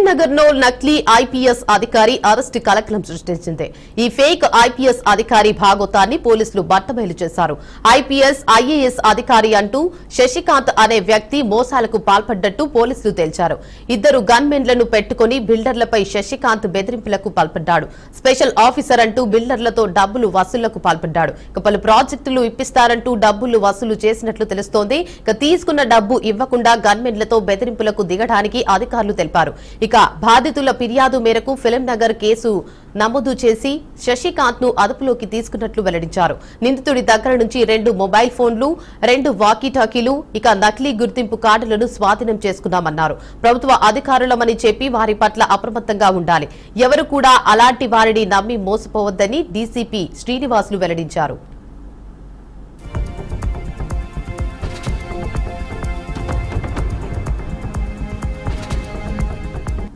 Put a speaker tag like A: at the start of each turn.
A: నగర్ లో నకిలీ ఐపీఎస్ అధికారి అరెస్ట్ కలకలం సృష్టించింది. ఈ ఫేక్ ఐపీఎస్ అధికారి భాగోతాన్ని పోలీసులు బట్టబయలు చేశారు. ఐపీఎస్ ఐఏఎస్ అధికారి అంటూ శశికాంత్ అనే వ్యక్తి మోసాలకు పాల్పడ్డట్టు పోలీసులు తేల్చారు. ఇద్దరు గన్మెన్లను పెట్టుకుని బిల్డర్లపై శశికాంత్ బెదిరింపులకు పాల్పడ్డాడు. స్పెషల్ ఆఫీసర్ అంటూ బిల్డర్లతో డబ్బులు వసూళ్లకు పాల్పడ్డాడు. పలు ప్రాజెక్టులు ఇప్పిస్తారంటూ డబ్బులు వసూలు చేసినట్లు తెలుస్తోంది. తీసుకున్న డబ్బు ఇవ్వకుండా గన్మెన్లతో బెదిరింపులకు దిగడానికి అధికారులు తెలిపారు. ఇక బాధితుల ఫిర్యాదు మేరకు ఫిలిం నగర్ కేసు నమోదు చేసి శశికాంత్ ను అదుపులోకి తీసుకున్నట్లు వెల్లడించారు. నిందితుడి దగ్గర నుంచి 2 మొబైల్ ఫోన్లు, 2 వాకీటాకీలు, ఇక నకిలీ గుర్తింపు కార్డులను స్వాధీనం చేసుకున్నామన్నారు. ప్రభుత్వ అధికారులమని చెప్పి వారి పట్ల అప్రమత్తంగా ఉండాలి. ఎవరు కూడా అలాంటి వారిని నమ్మి మోసపోవద్దని డీసీపీ శ్రీనివాసులు వెల్లడించారు.